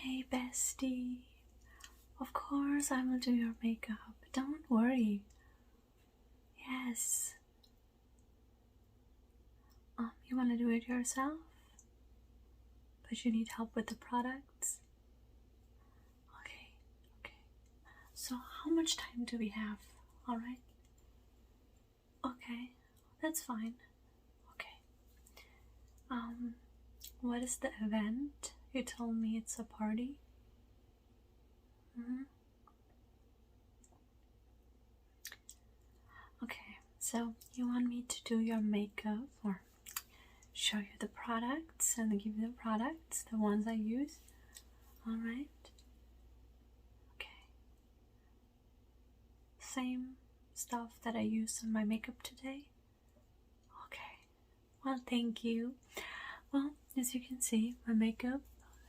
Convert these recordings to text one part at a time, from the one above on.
Hey bestie, of course I will do your makeup. Don't worry. Yes. You want to do it yourself? But you need help with the products? Okay. So how much time do we have? Alright? Okay, that's fine. Okay. What is the event? You told me it's a party? Okay, so you want me to do your makeup or show you the products and give you the products, the ones I use? Alright. Okay. Same stuff that I used on my makeup today? Okay. Well, thank you. Well, as you can see, my makeup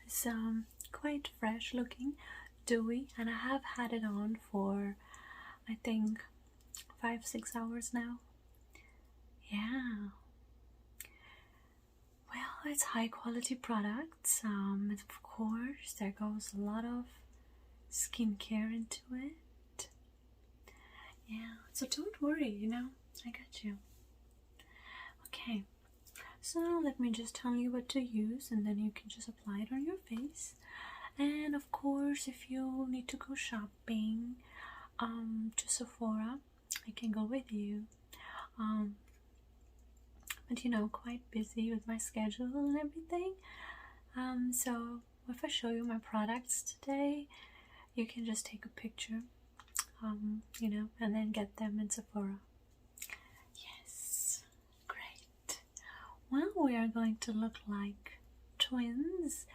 is quite fresh looking, dewy, and I have had it on for I think 5-6 hours now. Yeah. Well, it's high quality products. And of course, there goes a lot of skincare into it. Yeah, so don't worry, I got you. Okay, so let me just tell you what to use and then you can just apply it on your face. And of course, if you need to go shopping to Sephora, I can go with you. But quite busy with my schedule and everything. So if I show you my products today, you can just take a picture, and then get them in Sephora. Yes, great. Well, we are going to look like twins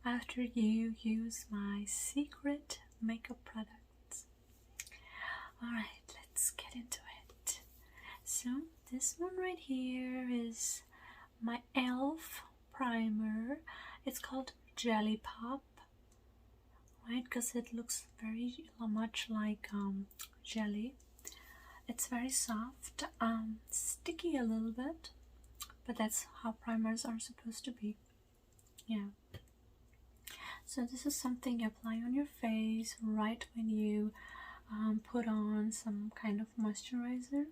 after you use my secret makeup products. Alright, let's get into it. So this one right here is my e.l.f. primer. It's called Jelly Pop, right? Because it looks very much like jelly. It's very soft, sticky a little bit, but that's how primers are supposed to be. Yeah. So this is something you apply on your face right when you put on some kind of moisturizer,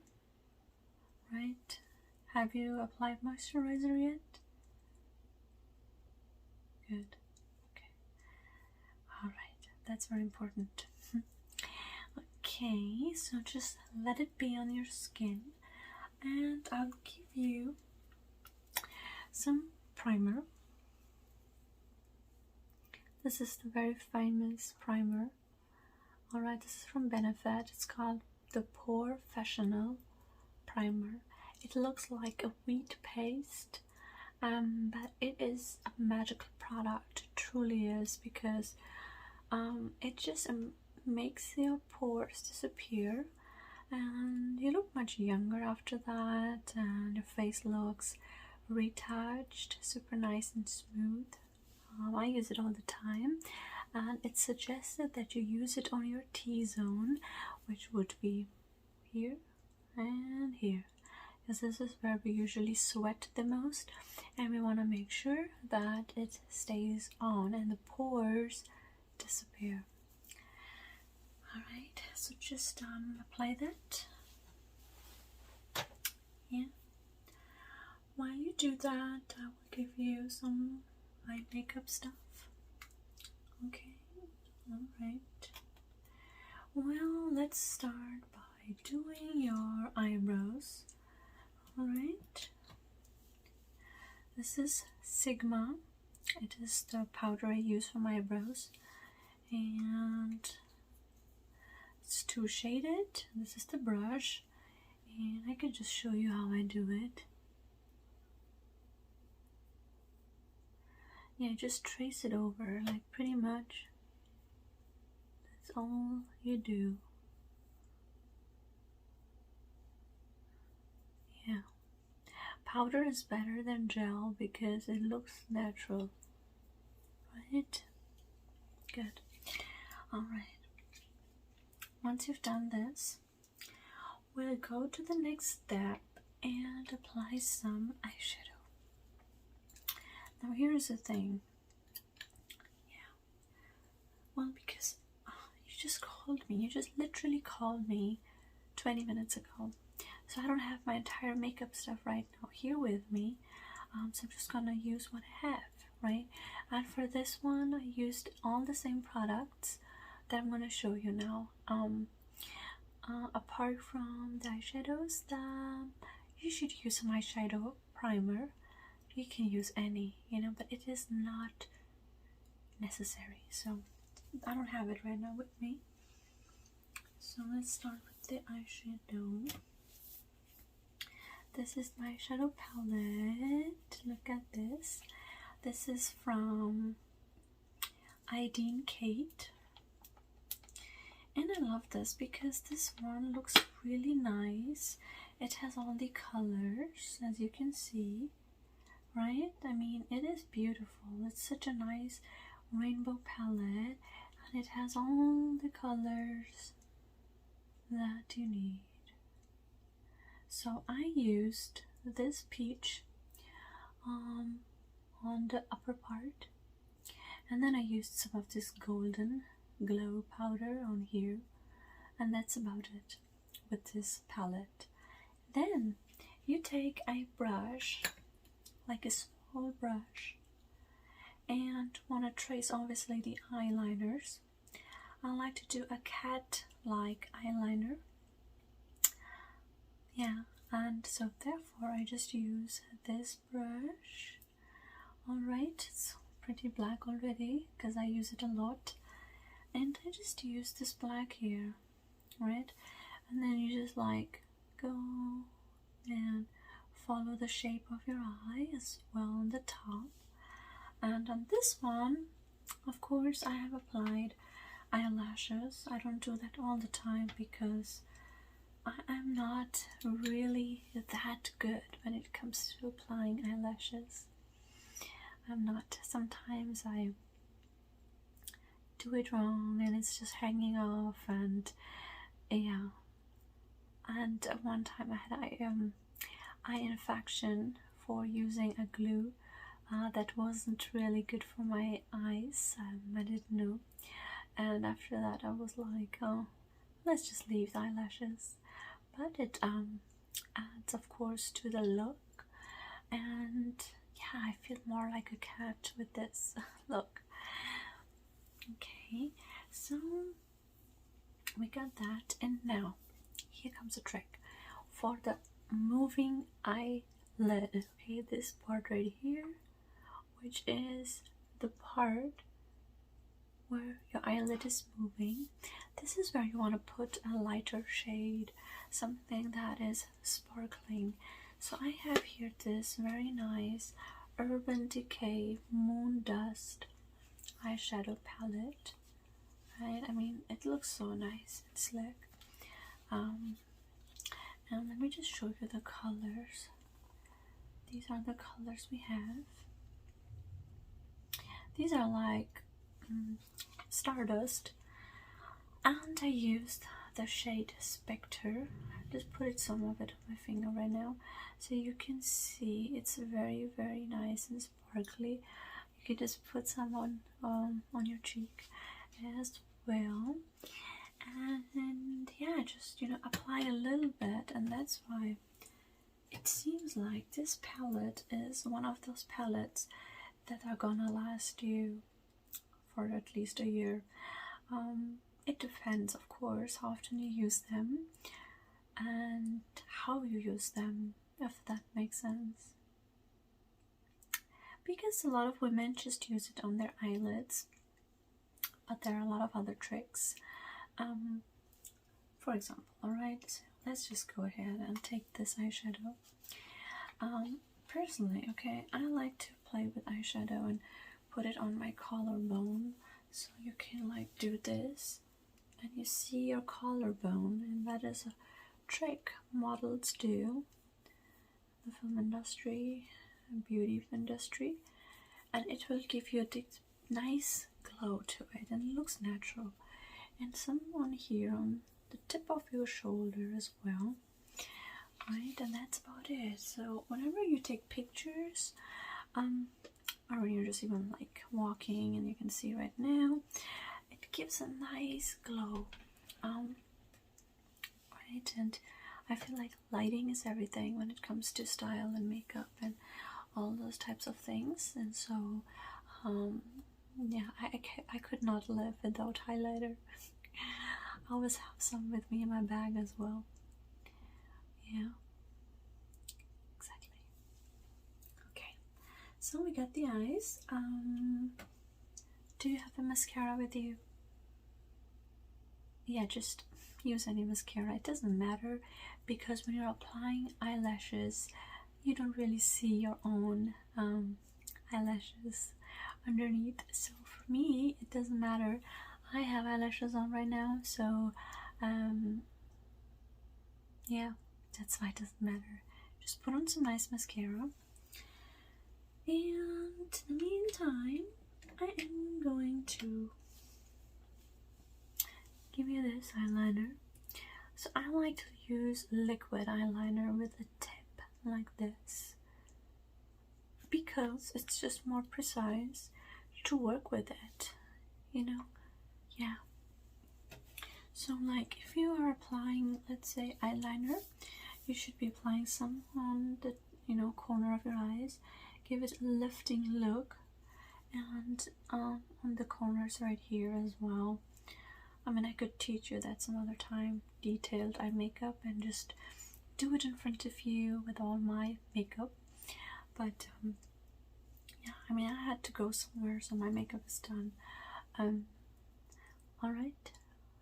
right? Have you applied moisturizer yet? Good. Okay. Alright, that's very important. Okay, so just let it be on your skin and I'll give you some primer. This is the very famous primer. Alright, this is from Benefit. It's called the Professional Primer. It looks like a wheat paste, but it is a magical product. It truly is, because it just makes your pores disappear and you look much younger after that, and your face looks retouched, super nice and smooth. I use it all the time, and it's suggested that you use it on your T-zone, which would be here and here, because this is where we usually sweat the most, and we want to make sure that it stays on and the pores disappear. Alright, so just apply that. Yeah. While you do that, I will give you some eye makeup stuff. Okay, alright. Well, let's start by doing your eyebrows. Alright. This is Sigma. It is the powder I use for my eyebrows. And it's two shaded. This is the brush. And I can just show you how I do it. Yeah, just trace it over, like pretty much. That's all you do. Yeah. Powder is better than gel because it looks natural. Right? Good. Alright. Once you've done this, we'll go to the next step and apply some eyeshadow. Now here's the thing. Yeah. Well, because you just called me. You just literally called me 20 minutes ago. So I don't have my entire makeup stuff right now here with me. So I'm just gonna use what I have, right? And for this one, I used all the same products that I'm gonna show you now. Apart from the eyeshadows, you should use some eyeshadow primer. You can use any, you know, but it is not necessary. So I don't have it right now with me. So let's start with the eyeshadow. This is my eyeshadow palette. Look at this. This is from Ideen Kate. And I love this because this one looks really nice. It has all the colors, as you can see, right? I mean, it is beautiful. It's such a nice rainbow palette, and it has all the colors that you need. So I used this peach on the upper part, and then I used some of this golden glow powder on here, and that's about it with this palette. Then you take a brush, like a small brush, and want to trace obviously the eyeliners. I like to do a cat-like eyeliner. Yeah, and so therefore I just use this brush. Alright, it's pretty black already because I use it a lot. And I just use this black here, right? And then you just like go and follow the shape of your eye as well on the top. And on this one, of course, I have applied eyelashes. I don't do that all the time because I'm not really that good when it comes to applying eyelashes. I'm not. Sometimes I do it wrong and it's just hanging off, and yeah. And one time I had eye infection for using a glue that wasn't really good for my eyes. I didn't know, and after that I was like, oh, let's just leave the eyelashes. But it adds, of course, to the look, and yeah, I feel more like a cat with this look. Okay, so we got that, and now here comes a trick for the moving eyelid. Okay, this part right here, which is the part where your eyelid is moving. This is where you want to put a lighter shade, something that is sparkling. So I have here this very nice Urban Decay Moon Dust eyeshadow palette, right? I mean, it looks so nice and slick. And let me just show you the colors. These are the colors we have. These are like Stardust, and I used the shade Spectre. I just put some of it on my finger right now, so you can see it's very, very nice and sparkly. You can just put some on your cheek as well, and yeah, just, you know, apply a little bit. And that's why it seems like this palette is one of those palettes that are gonna last you for at least a year. It depends, of course, how often you use them and how you use them, if that makes sense. Because a lot of women just use it on their eyelids, but there are a lot of other tricks. For example, alright, so let's just go ahead and take this eyeshadow. Personally, okay, I like to play with eyeshadow and put it on my collarbone, so you can like do this and you see your collarbone, and that is a trick models do, the film industry, beauty industry, and it will give you a nice glow to it, and it looks natural. And some on here on the tip of your shoulder as well, right? And that's about it. So whenever you take pictures, or when you're just even like walking, and you can see right now, it gives a nice glow. Right, and I feel like lighting is everything when it comes to style and makeup and all those types of things. And so yeah, I could not live without highlighter. I always have some with me in my bag as well. Yeah, exactly. Okay, so we got the eyes. Do you have a mascara with you? Yeah, just use any mascara. It doesn't matter, because when you're applying eyelashes, you don't really see your own eyelashes underneath. So for me, it doesn't matter. I have eyelashes on right now, so yeah, that's why it doesn't matter. Just put on some nice mascara. And in the meantime, I am going to give you this eyeliner. So I like to use liquid eyeliner with a tip like this, because it's just more precise to work with it, you know. Yeah, so like if you are applying, let's say, eyeliner, you should be applying some on the, you know, corner of your eyes. Give it a lifting look, and on the corners right here as well. I mean, I could teach you that some other time, detailed eye makeup, and just do it in front of you with all my makeup. But yeah, I mean, I had to go somewhere, so my makeup is done. Alright,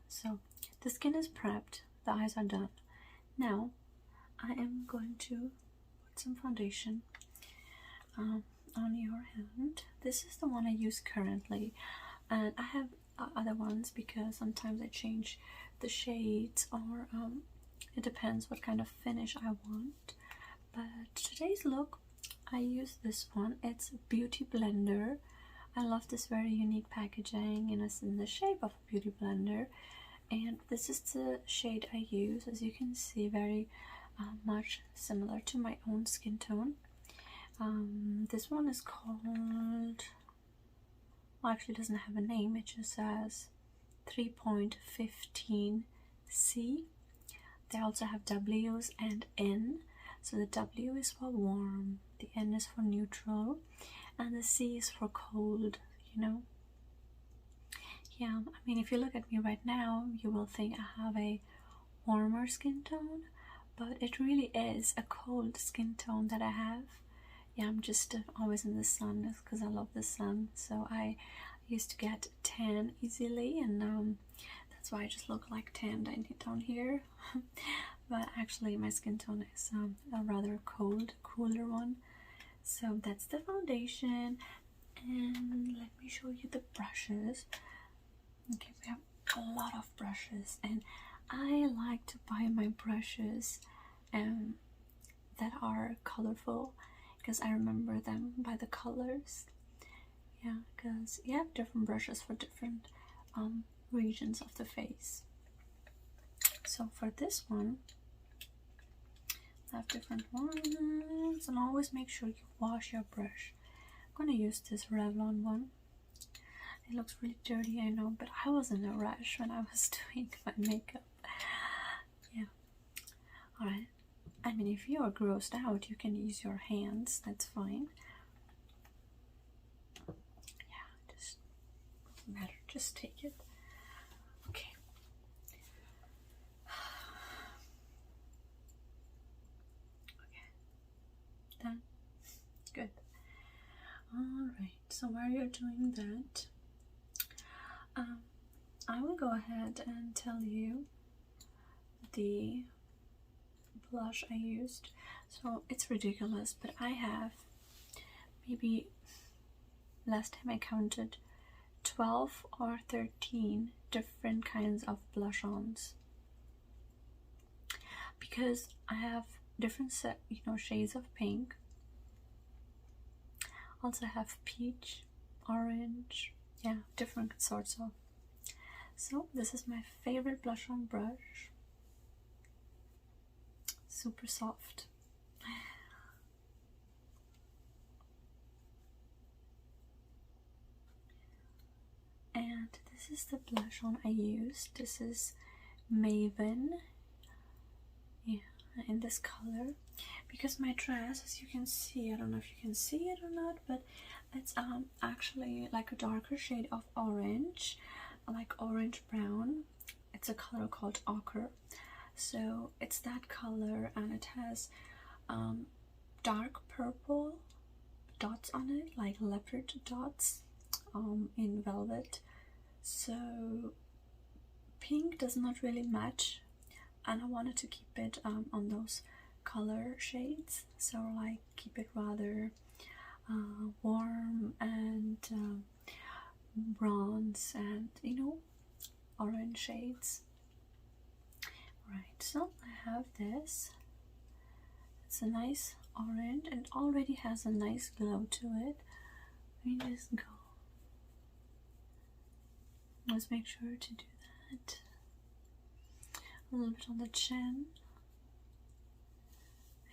so the skin is prepped, the eyes are done. Now I am going to put some foundation on your hand. This is the one I use currently, and I have other ones because sometimes I change the shades, or it depends what kind of finish I want. But today's look, I use this one. It's a beauty blender. I love this very unique packaging, and it's in the shape of a beauty blender, and this is the shade I use. As you can see, very much similar to my own skin tone. This one is called, well, actually it doesn't have a name, it just says 3.15C. They also have W's and N. So the W is for warm, the N is for neutral, and the C is for cold, you know. Yeah, I mean, if you look at me right now, you will think I have a warmer skin tone, but it really is a cold skin tone that I have. Yeah, I'm just always in the sun because I love the sun. So I used to get tan easily, and that's why I just look like tan down here. But actually my skin tone is a rather cold, cooler one. So that's the foundation, and let me show you the brushes. Okay, we have a lot of brushes, and I like to buy my brushes that are colorful, because I remember them by the colors. Yeah, because you have different brushes for different regions of the face. So for this one, I have different ones, and always make sure you wash your brush. I'm gonna use this Revlon one. It looks really dirty, I know, but I was in a rush when I was doing my makeup. Yeah. Alright. I mean, if you are grossed out, you can use your hands, that's fine. Yeah, just doesn't matter, just take it. Okay. Okay. Done. Good. Alright, so while you're doing that, I will go ahead and tell you the blush I used. So it's ridiculous, but I have, maybe last time I counted, 12 or 13 different kinds of blush-ons, because I have different shades of pink. Also have peach, orange, yeah, different sorts of. So this is my favorite blush on brush. Super soft. And this this is the blush on I used. This is Maven, yeah, in this color, because my dress, as you can see, I don't know if you can see it or not, but it's actually like a darker shade of orange, like orange brown. It's a color called ochre, so it's that color, and it has dark purple dots on it, like leopard dots, in velvet. So pink does not really match, and I wanted to keep it on those color shades, so like keep it rather warm and bronze and, you know, orange shades. Right, so I have this. It's a nice orange and already has a nice glow to it. Let me just go. Let's make sure to do that. A little bit on the chin.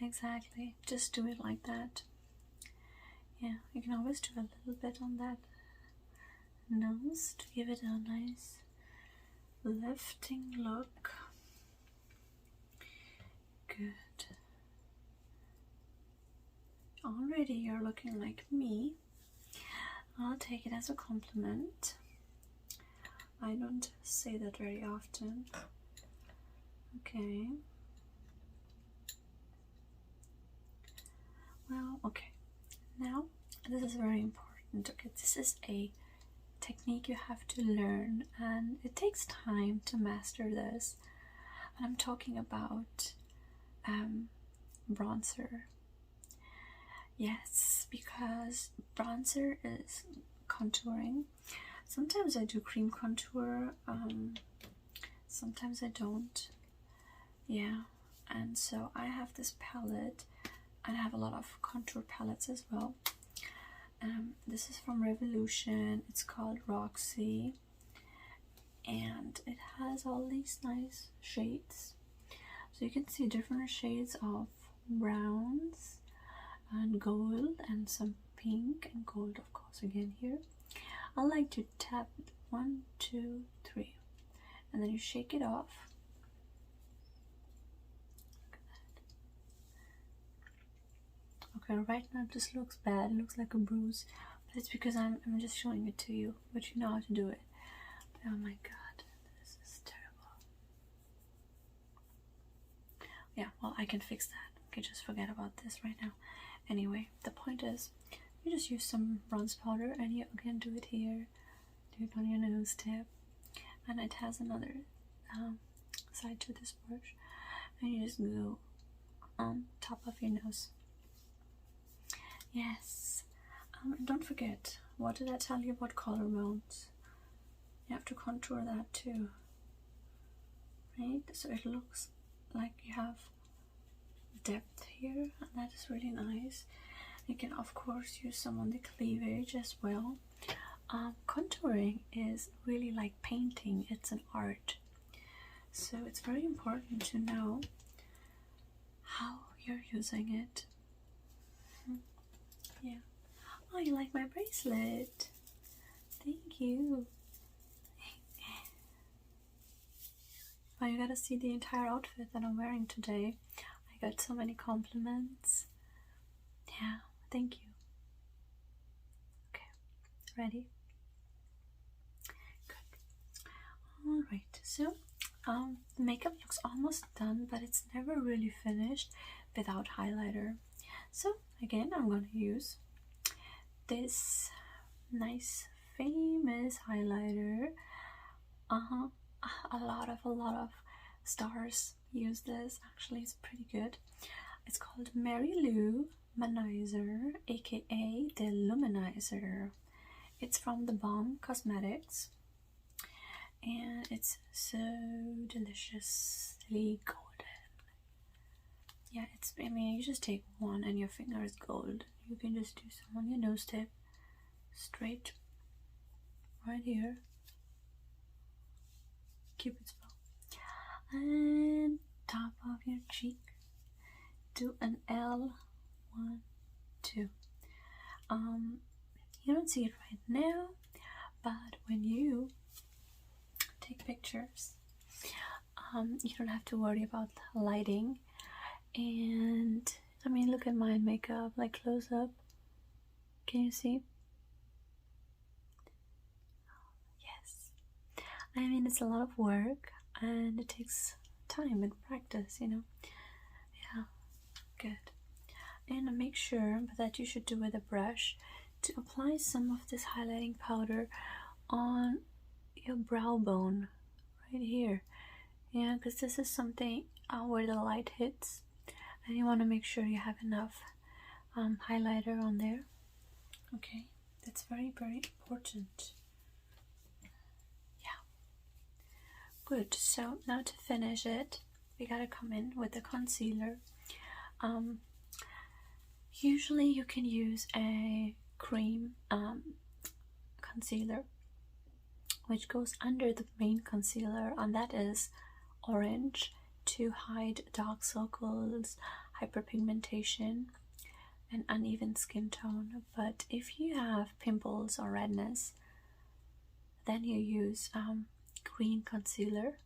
Exactly, just do it like that. Yeah, you can always do a little bit on that nose to give it a nice lifting look. Good. Already you're looking like me. I'll take it as a compliment. I don't say that very often. Okay. Well, okay. Now, this is very important. Okay, this is a technique you have to learn, and it takes time to master this. And I'm talking about bronzer. Yes, because bronzer is contouring. Sometimes I do cream contour, sometimes I don't. Yeah, and so I have this palette, and I have a lot of contour palettes as well. This is from Revolution. It's called Roxy, and it has all these nice shades. So you can see different shades of browns and gold and some pink and gold, of course, again here. I like to tap 1, 2, 3, and then you shake it off. Okay, right now this looks bad. It looks like a bruise, but it's because I'm just showing it to you, but you know how to do it. Oh my god, this is terrible. Yeah, well, I can fix that. Okay, just forget about this right now. Anyway, the point is, you just use some bronze powder, and you again do it here, do it on your nose tip, and it has another side to this brush, and you just go on top of your nose. Yes. Don't forget, what did I tell you about collarbones? You have to contour that too, right? So it looks like you have depth here, and that is really nice. You can of course use some on the cleavage as well. Contouring is really like painting. It's an art, so it's very important to know how you're using it. Yeah. Oh, you like my bracelet? Thank you. Well, you gotta see the entire outfit that I'm wearing today. I got so many compliments. Yeah, thank you. Okay, ready? Good. Alright, so the makeup looks almost done, but it's never really finished without highlighter. So again, I'm going to use this nice famous highlighter. A lot of stars use this. Actually, it's pretty good. It's called Mary Lou Manizer, aka the Luminizer. It's from the Balm Cosmetics, and it's so deliciously golden. Yeah, I mean, you just take one and your finger is gold. You can just do some on your nose tip, straight right here, Cupid's bow, and top of your cheek. Do an L, 1, 2. You don't see it right now, but when you pictures. You don't have to worry about lighting. And I mean, look at my makeup, like close up. Can you see? Yes. I mean, it's a lot of work and it takes time and practice, you know. Yeah, good. And make sure that you should do with a brush to apply some of this highlighting powder on your brow bone right here. Yeah, because this is something where the light hits, and you want to make sure you have enough highlighter on there. Okay, that's very, very important. Yeah, good. So now to finish it, we gotta come in with the concealer. Usually you can use a cream concealer which goes under the main concealer, and that is orange, to hide dark circles, hyperpigmentation, and uneven skin tone. But if you have pimples or redness, then you use green concealer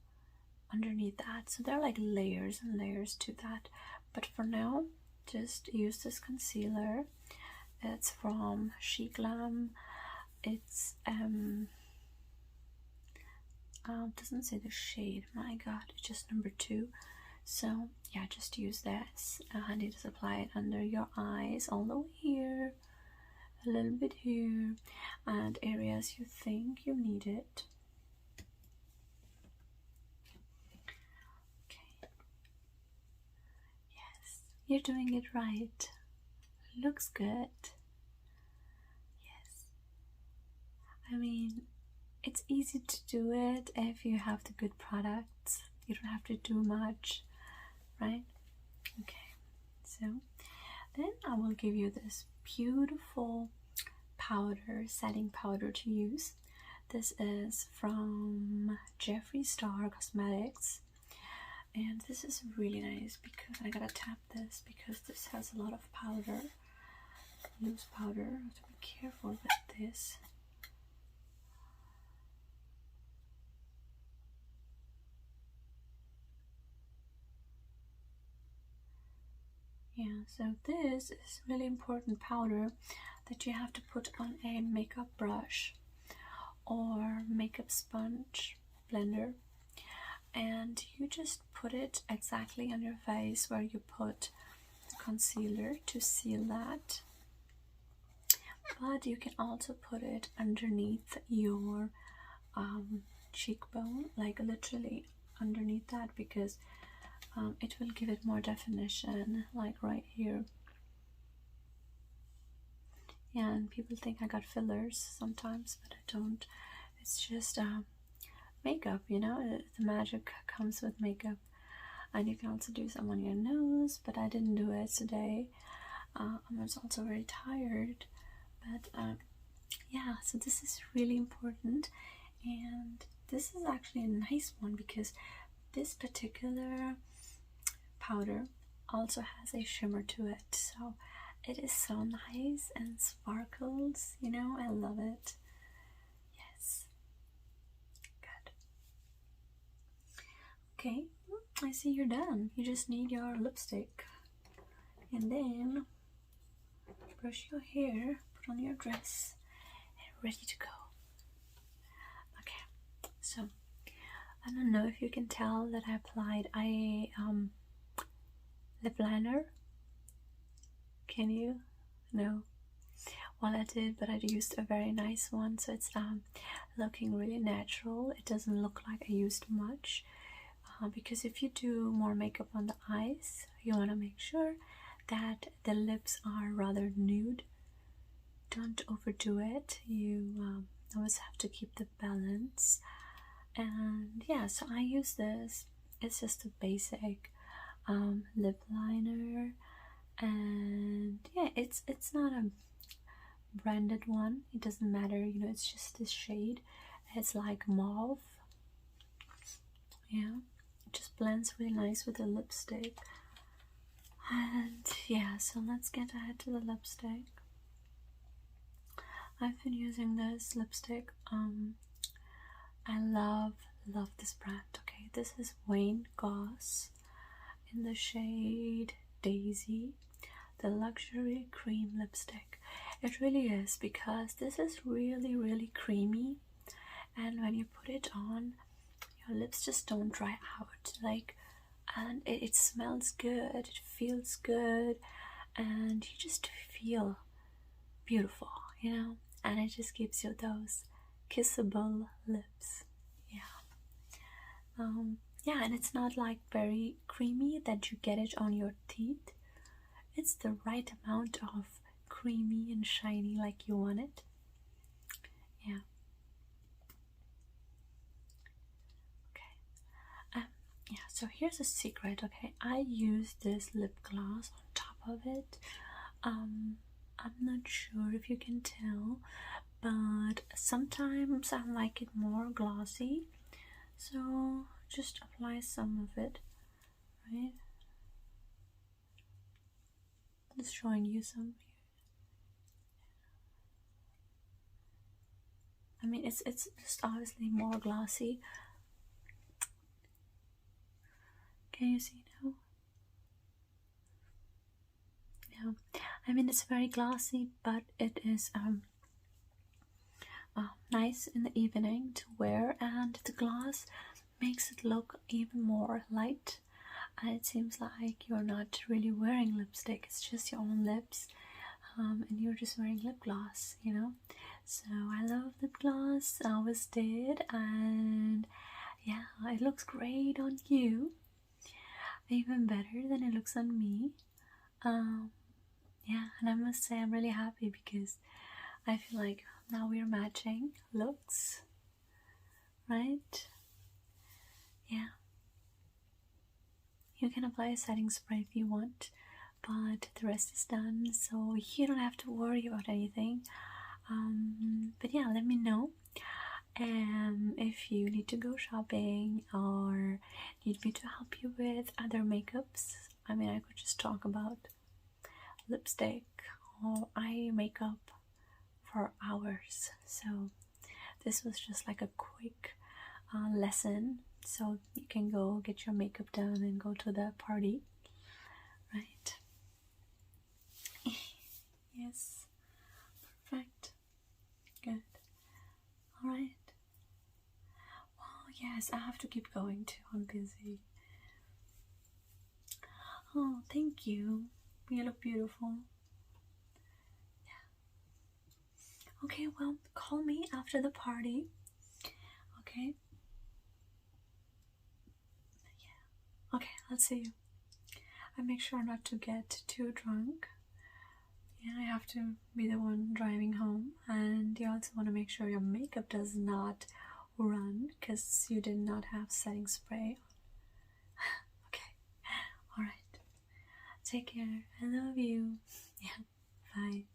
underneath that. So there are like layers and layers to that, but for now just use this concealer. It's from Glam. It's doesn't say the shade, my god, it's just number 2. So yeah, just use this and you just apply it under your eyes, all the way here, a little bit here, and areas you think you need it. Okay, yes, you're doing it right. Looks good. Yes, I mean, it's easy to do it if you have the good products. You don't have to do much, right? Okay, so then I will give you this beautiful powder, setting powder to use. This is from Jeffree Star Cosmetics, and this is really nice because I gotta tap this because this has a lot of powder, loose powder. I have to be careful with this. Yeah, so this is really important powder that you have to put on a makeup brush or makeup sponge blender, and you just put it exactly on your face where you put the concealer to seal that. But you can also put it underneath your cheekbone, like literally underneath that, because it will give it more definition, like right here. Yeah, and people think I got fillers sometimes, but I don't. It's just makeup, you know. The magic comes with makeup. And you can also do some on your nose, but I didn't do it today. I was also very tired, but yeah, so this is really important, and this is actually a nice one because this particular powder also has a shimmer to it, so it is so nice and sparkles, you know. I love it. Yes, good. Okay, I see you're done. You just need your lipstick, and then brush your hair, put on your dress, and ready to go. Okay, so I don't know if you can tell that I applied a lip liner. Can you? No. Well, I did, but I used a very nice one, so it's looking really natural. It doesn't look like I used much, because if you do more makeup on the eyes, you want to make sure that the lips are rather nude. Don't overdo it. You always have to keep the balance. And yeah, so I use this. It's just a basic lip liner, and yeah, it's not a branded one. It doesn't matter, you know. It's just this shade. It's like mauve. Yeah, it just blends really nice with the lipstick. And yeah, so let's get ahead to the lipstick. I've been using this lipstick. I love love this brand. Okay, this is Wayne Goss in the shade Daisy, the luxury cream lipstick. It really is, because this is really creamy, and when you put it on, your lips just don't dry out. Like, and it smells good, it feels good, and you just feel beautiful, you know, and it just gives you those kissable lips. Yeah, and it's not like very creamy that you get it on your teeth. It's the right amount of creamy and shiny, like you want it. Yeah. Okay. Yeah, so here's a secret. Okay, I use this lip gloss on top of it. I'm not sure if you can tell, but sometimes I like it more glossy, so just apply some of it, right? Just showing you some. I mean, it's just obviously more glossy. Can you see now? Yeah, I mean, it's very glossy, but it is nice in the evening to wear, and the gloss makes it look even more light, and it seems like you're not really wearing lipstick, it's just your own lips, and you're just wearing lip gloss, you know. So I love lip gloss, I always did, and yeah, it looks great on you, even better than it looks on me. Yeah, and I must say I'm really happy, because I feel like now we're matching looks, right? Yeah. You can apply a setting spray if you want, but the rest is done, so you don't have to worry about anything. But yeah, let me know if you need to go shopping or need me to help you with other makeups. I mean, I could just talk about lipstick or eye makeup for hours, so this was just like a quick lesson, so you can go get your makeup done and go to the party, right? Yes, perfect, good. All right. Well, yes, I have to keep going too, I'm busy. Oh, thank you, you look beautiful. Yeah. Okay, well, call me after the party, okay? Yeah. Okay, I'll see you. I make sure not to get too drunk. Yeah, I have to be the one driving home, and you also want to make sure your makeup does not run because you did not have setting spray. Okay, alright. Take care. I love you. Yeah, bye.